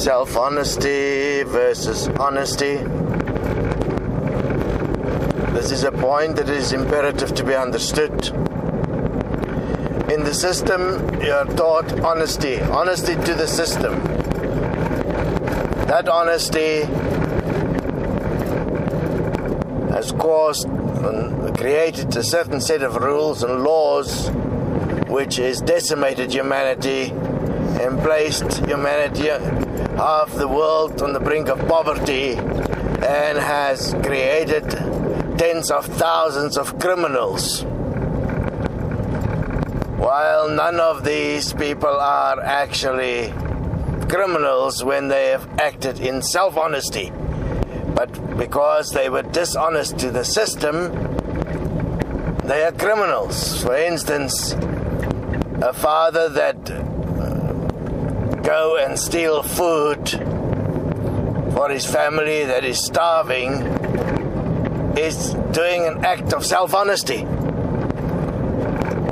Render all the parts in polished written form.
Self-honesty versus honesty. This is a point that is imperative to be understood. In the system, you are taught honesty to the system. That honesty has caused and created a certain set of rules and laws which has decimated humanity and placed humanity, half the world, on the brink of poverty, and has created tens of thousands of criminals. While none of these people are actually criminals when they have acted in self-honesty, but because they were dishonest to the system, they are criminals. For instance, a father that go and steal food for his family that is starving is doing an act of self-honesty.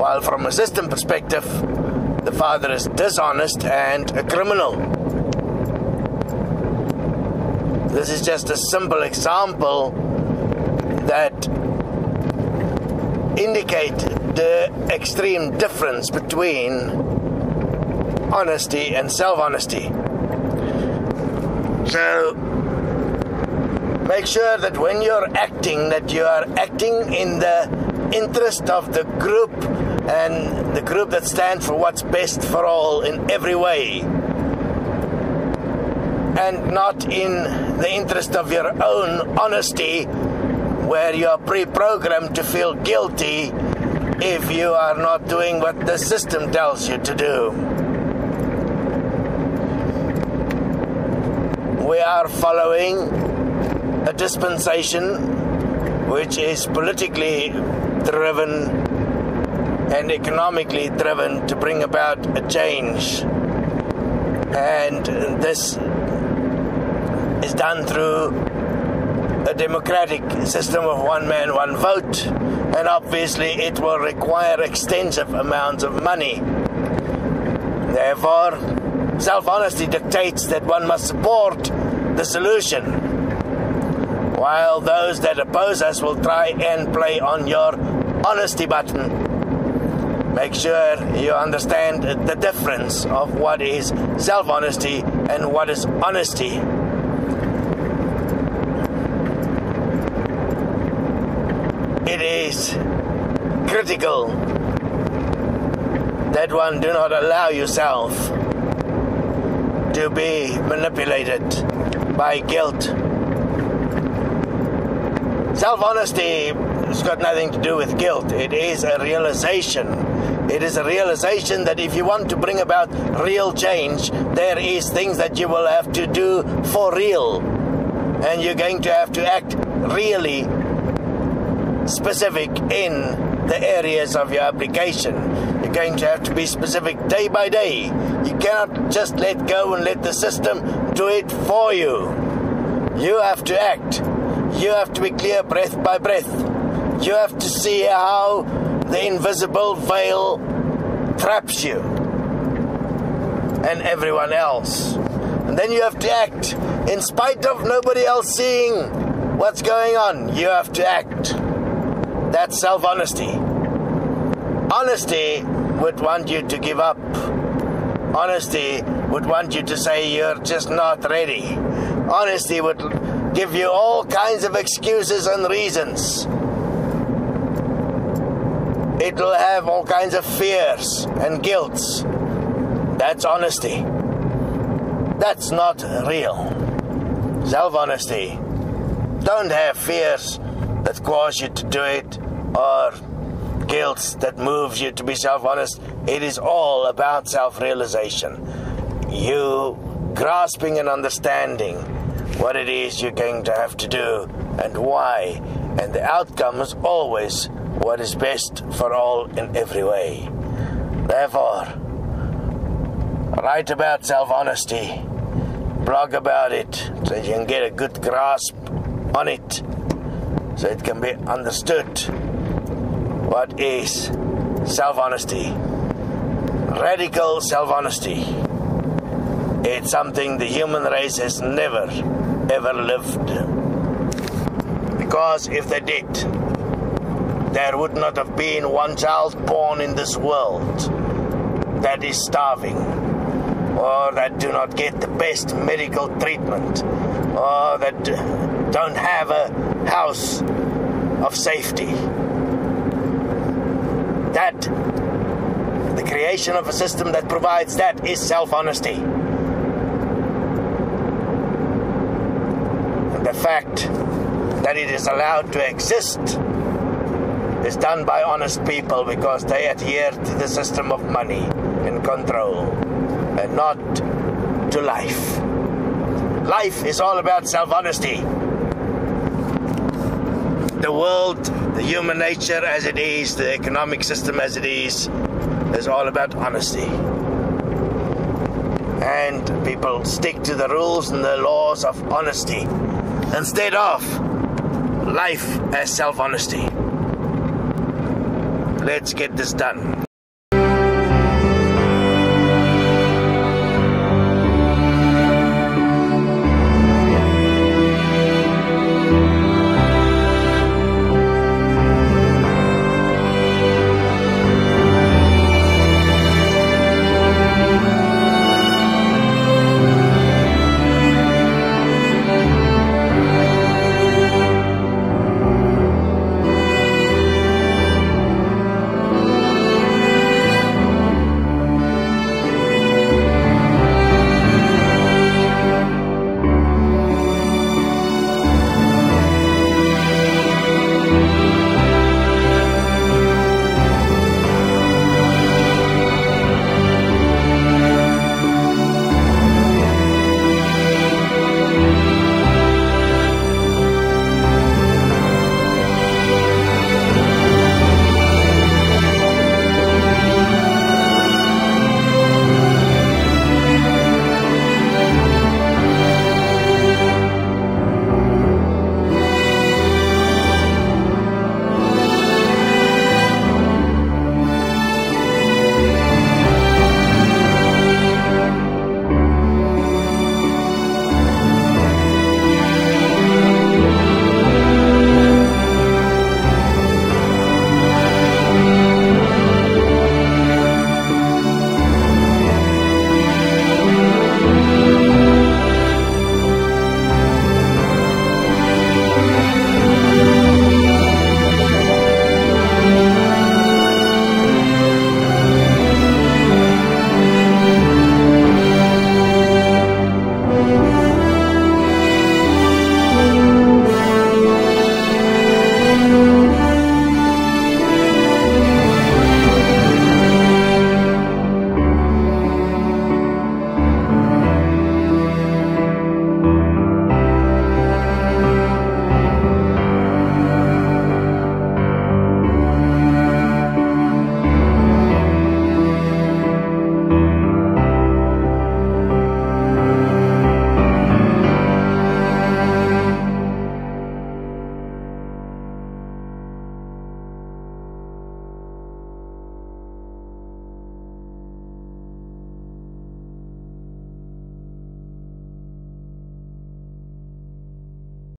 While from a system perspective, the father is dishonest and a criminal. This is just a simple example that indicates the extreme difference between honesty and self-honesty. So make sure that when you're acting, that you are acting in the interest of the group, and the group that stands for what's best for all in every way, and not in the interest of your own honesty, where you are pre-programmed to feel guilty if you are not doing what the system tells you to do. We are following a dispensation which is politically driven and economically driven to bring about a change. And this is done through a democratic system of one man, one vote. And obviously it will require extensive amounts of money. Therefore, self-honesty dictates that one must support the solution, while those that oppose us will try and play on your honesty button. Make sure you understand the difference of what is self-honesty and what is honesty. It is critical that one do not allow yourself to be manipulated by guilt. Self-honesty has got nothing to do with guilt. It is a realization. It is a realization that if you want to bring about real change, there is things that you will have to do for real. And you're going to have to act really specific in the areas of your application. You're going to have to be specific day by day. You cannot just let go and let the system do it for you. You have to act. You have to be clear breath by breath. You have to see how the invisible veil traps you and everyone else. And then you have to act. In spite of nobody else seeing what's going on, you have to act. That's self-honesty. Honesty would want you to give up. Honesty would want you to say you're just not ready. Honesty would give you all kinds of excuses and reasons. It will have all kinds of fears and guilts. That's honesty. That's not real. Self-honesty. Don't have fears that cause you to do it, or guilt that moves you to be self-honest. It is all about self-realization. You grasping and understanding what it is you're going to have to do and why. And the outcome is always what is best for all in every way. Therefore, write about self-honesty. Blog about it so you can get a good grasp on it, so it can be understood what is self-honesty. Radical self-honesty. It's something the human race has never, ever lived. Because if they did, there would not have been one child born in this world that is starving, or that do not get the best medical treatment, or that don't have a house of safety. That, the creation of a system that provides that, is self-honesty. And the fact that it is allowed to exist is done by honest people because they adhere to the system of money and control, and not to life. Life is all about self-honesty. The world, the human nature as it is, the economic system as it is all about honesty. And people stick to the rules and the laws of honesty instead of life as self-honesty. Let's get this done.